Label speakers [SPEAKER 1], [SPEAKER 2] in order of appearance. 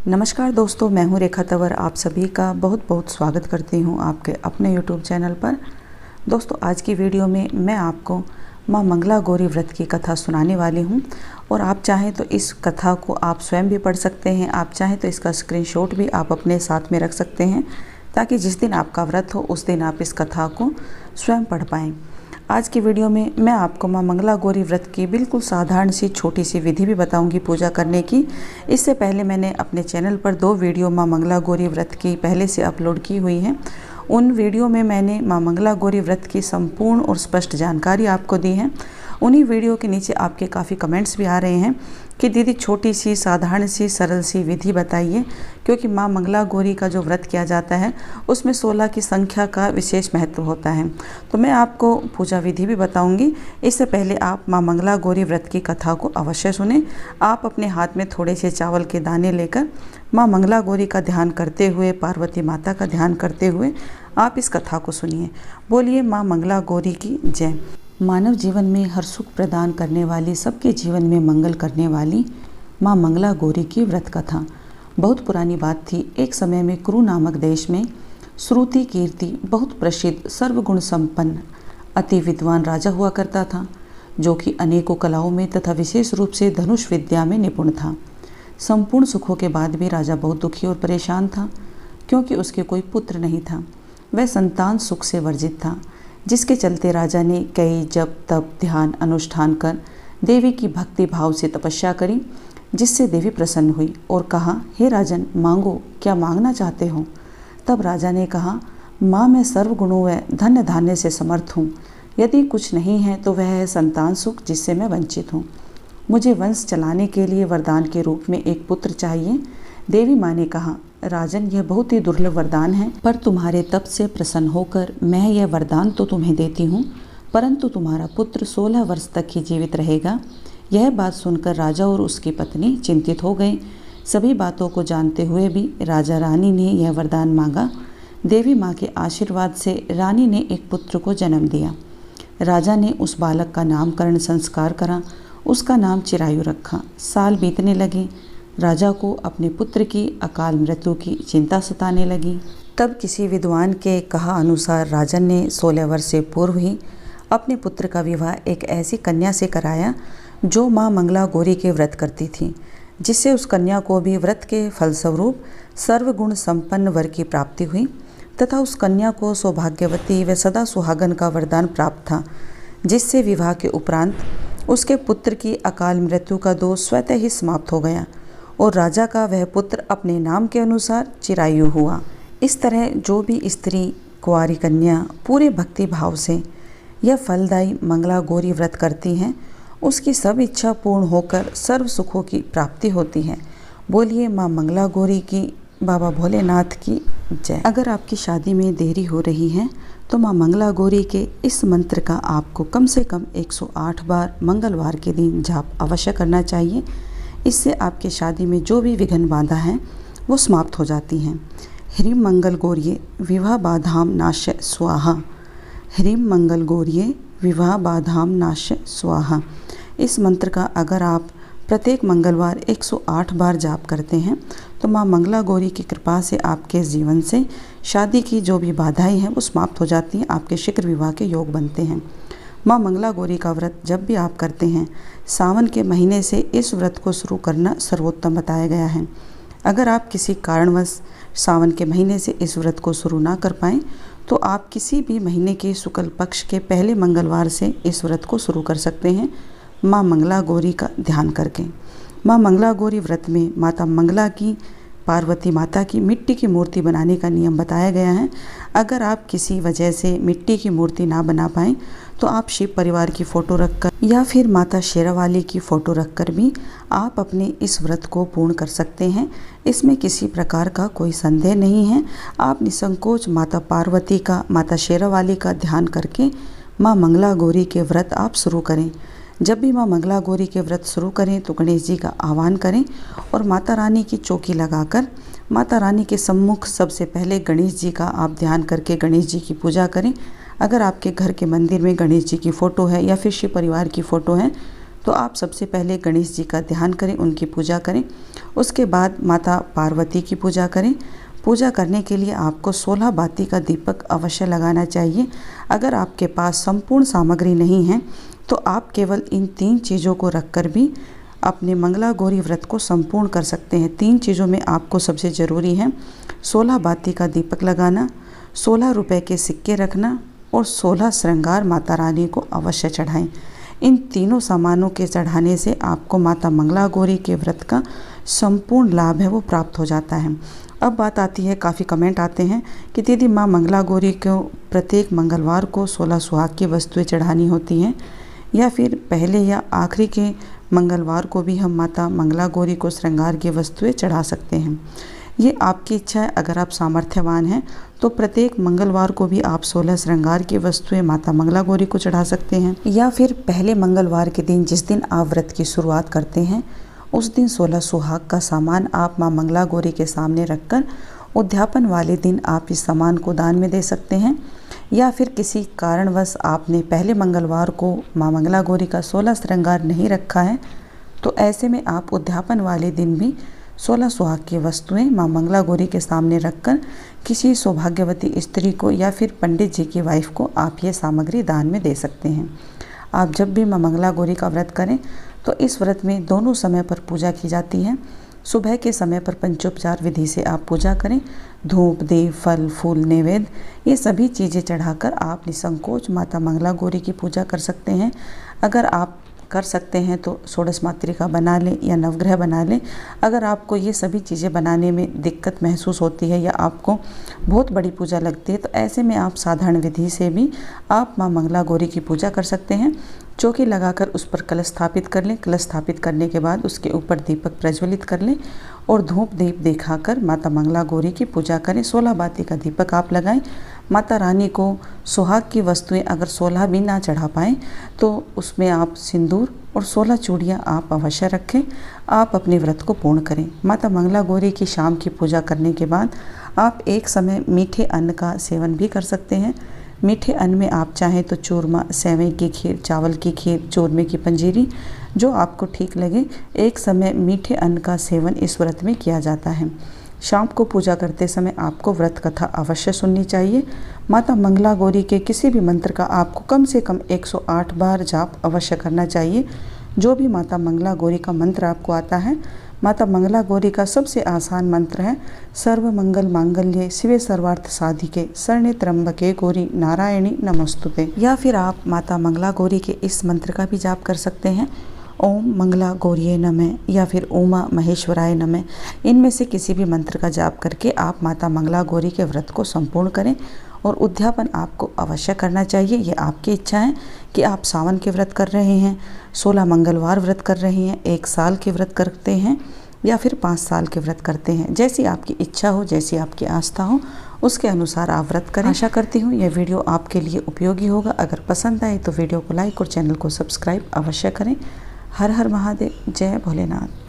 [SPEAKER 1] नमस्कार दोस्तों, मैं हूं रेखा तंवर। आप सभी का बहुत बहुत स्वागत करती हूं आपके अपने YouTube चैनल पर। दोस्तों, आज की वीडियो में मैं आपको मां मंगला गौरी व्रत की कथा सुनाने वाली हूं और आप चाहें तो इस कथा को आप स्वयं भी पढ़ सकते हैं। आप चाहें तो इसका स्क्रीनशॉट भी आप अपने साथ में रख सकते हैं ताकि जिस दिन आपका व्रत हो उस दिन आप इस कथा को स्वयं पढ़ पाएँ। आज की वीडियो में मैं आपको मां मंगला गौरी व्रत की बिल्कुल साधारण सी छोटी सी विधि भी बताऊंगी पूजा करने की। इससे पहले मैंने अपने चैनल पर 2 वीडियो मां मंगला गौरी व्रत की पहले से अपलोड की हुई हैं। उन वीडियो में मैंने मां मंगला गौरी व्रत की संपूर्ण और स्पष्ट जानकारी आपको दी है। उन्हीं वीडियो के नीचे आपके काफ़ी कमेंट्स भी आ रहे हैं कि दीदी छोटी सी साधारण सी सरल सी विधि बताइए, क्योंकि मां मंगला गौरी का जो व्रत किया जाता है उसमें 16 की संख्या का विशेष महत्व होता है। तो मैं आपको पूजा विधि भी बताऊंगी। इससे पहले आप मां मंगला गौरी व्रत की कथा को अवश्य सुने। आप अपने हाथ में थोड़े से चावल के दाने लेकर मां मंगला गौरी का ध्यान करते हुए, पार्वती माता का ध्यान करते हुए आप इस कथा को सुनिए। बोलिए मां मंगला गौरी की जय। मानव जीवन में हर सुख प्रदान करने वाली, सबके जीवन में मंगल करने वाली मां मंगला गौरी की व्रत कथा। बहुत पुरानी बात थी। एक समय में कुरु नामक देश में श्रुति कीर्ति बहुत प्रसिद्ध, सर्वगुण संपन्न, अति विद्वान राजा हुआ करता था, जो कि अनेकों कलाओं में तथा विशेष रूप से धनुष विद्या में निपुण था। संपूर्ण सुखों के बाद भी राजा बहुत दुखी और परेशान था, क्योंकि उसके कोई पुत्र नहीं था। वह संतान सुख से वर्जित था, जिसके चलते राजा ने कई जप तप ध्यान अनुष्ठान कर देवी की भक्ति भाव से तपस्या करी, जिससे देवी प्रसन्न हुई और कहा, हे राजन, मांगो, क्या मांगना चाहते हो। तब राजा ने कहा, माँ, मैं सर्वगुणों व धन्य धान्य से समर्थ हूँ। यदि कुछ नहीं है तो वह है संतान सुख, जिससे मैं वंचित हूँ। मुझे वंश चलाने के लिए वरदान के रूप में एक पुत्र चाहिए। देवी माँ ने कहा, राजन, यह बहुत ही दुर्लभ वरदान है, पर तुम्हारे तप से प्रसन्न होकर मैं यह वरदान तो तुम्हें देती हूँ, परंतु तुम्हारा पुत्र 16 वर्ष तक ही जीवित रहेगा। यह बात सुनकर राजा और उसकी पत्नी चिंतित हो गए। सभी बातों को जानते हुए भी राजा रानी ने यह वरदान मांगा। देवी माँ के आशीर्वाद से रानी ने एक पुत्र को जन्म दिया। राजा ने उस बालक का नामकरण संस्कार करा। उसका नाम चिरायु रखा। साल बीतने लगे। राजा को अपने पुत्र की अकाल मृत्यु की चिंता सताने लगी। तब किसी विद्वान के कहा अनुसार राजन ने 16 वर्ष से पूर्व ही अपने पुत्र का विवाह एक ऐसी कन्या से कराया जो मां मंगला गौरी के व्रत करती थी, जिससे उस कन्या को भी व्रत के फलस्वरूप सर्वगुण संपन्न वर की प्राप्ति हुई तथा उस कन्या को सौभाग्यवती व सदा सुहागन का वरदान प्राप्त था, जिससे विवाह के उपरांत उसके पुत्र की अकाल मृत्यु का दोष स्वतः ही समाप्त हो गया और राजा का वह पुत्र अपने नाम के अनुसार चिरायु हुआ। इस तरह जो भी स्त्री, कुंवारी कन्या पूरे भक्ति भाव से यह फलदायी मंगला गौरी व्रत करती हैं, उसकी सब इच्छा पूर्ण होकर सर्व सुखों की प्राप्ति होती है। बोलिए मां मंगला गौरी की, बाबा भोलेनाथ की जय। अगर आपकी शादी में देरी हो रही है तो मां मंगला गौरी के इस मंत्र का आपको कम से कम 108 बार मंगलवार के दिन जाप अवश्य करना चाहिए। इससे आपके शादी में जो भी विघ्न बाधा हैं वो समाप्त हो जाती हैं। ह्रीं मंगल गौर्ये विवाह बाधाम नाश्य स्वाहा। ह्रीं मंगल गौर्ये विवाह बाधाम नाश्य स्वाहा। इस मंत्र का अगर आप प्रत्येक मंगलवार 108 बार जाप करते हैं तो मां मंगला गौरी की कृपा से आपके जीवन से शादी की जो भी बाधाएं हैं वो समाप्त हो जाती हैं। आपके शीघ्र विवाह के योग बनते हैं। मां मंगला गौरी का व्रत जब भी आप करते हैं, सावन के महीने से इस व्रत को शुरू करना सर्वोत्तम बताया गया है। अगर आप किसी कारणवश सावन के महीने से इस व्रत को शुरू ना कर पाएँ तो आप किसी भी महीने के शुक्ल पक्ष के पहले मंगलवार से इस व्रत को शुरू कर सकते हैं, मां मंगला गौरी का ध्यान करके। मां मंगला गौरी व्रत में माता मंगला की, पार्वती माता की मिट्टी की मूर्ति बनाने का नियम बताया गया है। अगर आप किसी वजह से मिट्टी की मूर्ति ना बना पाएँ तो आप शिव परिवार की फ़ोटो रखकर या फिर माता शेरावाली की फ़ोटो रखकर भी आप अपने इस व्रत को पूर्ण कर सकते हैं। इसमें किसी प्रकार का कोई संदेह नहीं है। आप निसंकोच माता पार्वती का, माता शेरावाली का ध्यान करके मां मंगला गौरी के व्रत आप शुरू करें। जब भी मां मंगला गौरी के व्रत शुरू करें तो गणेश जी का आह्वान करें और माता रानी की चौकी लगाकर माता रानी के सम्मुख सबसे पहले गणेश जी का आप ध्यान करके गणेश जी की पूजा करें। अगर आपके घर के मंदिर में गणेश जी की फ़ोटो है या फिर शिव परिवार की फ़ोटो है तो आप सबसे पहले गणेश जी का ध्यान करें, उनकी पूजा करें। उसके बाद माता पार्वती की पूजा करें। पूजा करने के लिए आपको 16 बाती का दीपक अवश्य लगाना चाहिए। अगर आपके पास संपूर्ण सामग्री नहीं है तो आप केवल इन 3 चीज़ों को रखकर भी अपने मंगला गौरी व्रत को संपूर्ण कर सकते हैं। 3 चीज़ों में आपको सबसे ज़रूरी है 16 बाती का दीपक लगाना, 16 रुपए के सिक्के रखना और 16 श्रृंगार माता रानी को अवश्य चढ़ाएं। इन तीनों सामानों के चढ़ाने से आपको माता मंगला गौरी के व्रत का संपूर्ण लाभ है वो प्राप्त हो जाता है। अब बात आती है, काफ़ी कमेंट आते हैं कि दीदी माँ मंगला गौरी को प्रत्येक मंगलवार को 16 सुहाग की वस्तुएं चढ़ानी होती हैं या फिर पहले या आखिरी के मंगलवार को भी हम माता मंगला गौरी को श्रृंगार की वस्तुएं चढ़ा सकते हैं। ये आपकी इच्छा है। अगर आप सामर्थ्यवान हैं तो प्रत्येक मंगलवार को भी आप 16 श्रृंगार की वस्तुएं माता मंगला गौरी को चढ़ा सकते हैं, या फिर पहले मंगलवार के दिन जिस दिन आप व्रत की शुरुआत करते हैं उस दिन 16 सुहाग का सामान आप माँ मंगला गौरी के सामने रखकर उद्यापन वाले दिन आप इस सामान को दान में दे सकते हैं। या फिर किसी कारणवश आपने पहले मंगलवार को माँ मंगला गौरी का 16 श्रृंगार नहीं रखा है तो ऐसे में आप उद्यापन वाले दिन भी 16 सुहाग की वस्तुएं माँ मंगला गौरी के सामने रखकर किसी सौभाग्यवती स्त्री को या फिर पंडित जी की वाइफ को आप ये सामग्री दान में दे सकते हैं। आप जब भी माँ मंगला गौरी का व्रत करें तो इस व्रत में दोनों समय पर पूजा की जाती है। सुबह के समय पर पंचोपचार विधि से आप पूजा करें। धूप, दीप, फल, फूल, नैवेद्य ये सभी चीज़ें चढ़ाकर आप निसंकोच माता मंगला गौरी की पूजा कर सकते हैं। अगर आप कर सकते हैं तो षोडश मातृका बना लें या नवग्रह बना लें। अगर आपको ये सभी चीज़ें बनाने में दिक्कत महसूस होती है या आपको बहुत बड़ी पूजा लगती है तो ऐसे में आप साधारण विधि से भी आप माँ मंगला गौरी की पूजा कर सकते हैं। चौकी लगाकर उस पर कलश स्थापित कर लें। कलश स्थापित करने के बाद उसके ऊपर दीपक प्रज्वलित कर लें और धूप दीप दिखाकर माता मंगला गौरी की पूजा करें। 16 बाती का दीपक आप लगाएं। माता रानी को सुहाग की वस्तुएं अगर 16 भी ना चढ़ा पाएँ तो उसमें आप सिंदूर और 16 चूड़ियाँ आप अवश्य रखें। आप अपने व्रत को पूर्ण करें। माता मंगला गौरी की शाम की पूजा करने के बाद आप एक समय मीठे अन्न का सेवन भी कर सकते हैं। मीठे अन्न में आप चाहें तो चूरमा, सेवई की खीर, चावल की खीर, चूरमे की पंजीरी, जो आपको ठीक लगे, एक समय मीठे अन्न का सेवन इस व्रत में किया जाता है। शाम को पूजा करते समय आपको व्रत कथा अवश्य सुननी चाहिए। माता मंगला गौरी के किसी भी मंत्र का आपको कम से कम 108 बार जाप अवश्य करना चाहिए। जो भी माता मंगला गौरी का मंत्र आपको आता है, माता मंगला गौरी का सबसे आसान मंत्र है सर्व मंगल मांगल्ये शिवे सर्वार्थ साधिके शरण्ये त्र्यंबके गौरी नारायणी नमस्तुते। या फिर आप माता मंगला गौरी के इस मंत्र का भी जाप कर सकते हैं, ओम मंगला गौरिये नमः या फिर उमा महेश्वराय नमः। इनमें से किसी भी मंत्र का जाप करके आप माता मंगला गौरी के व्रत को संपूर्ण करें और उद्यापन आपको अवश्य करना चाहिए। ये आपकी इच्छा है कि आप सावन के व्रत कर रहे हैं, 16 मंगलवार व्रत कर रहे हैं, 1 साल के व्रत करते हैं या फिर 5 साल के व्रत करते हैं। जैसी आपकी इच्छा हो, जैसी आपकी आस्था हो, उसके अनुसार आप व्रत करें। आशा करती हूँ यह वीडियो आपके लिए उपयोगी होगा। अगर पसंद आए तो वीडियो को लाइक और चैनल को सब्सक्राइब अवश्य करें। हर हर महादेव, जय भोलेनाथ।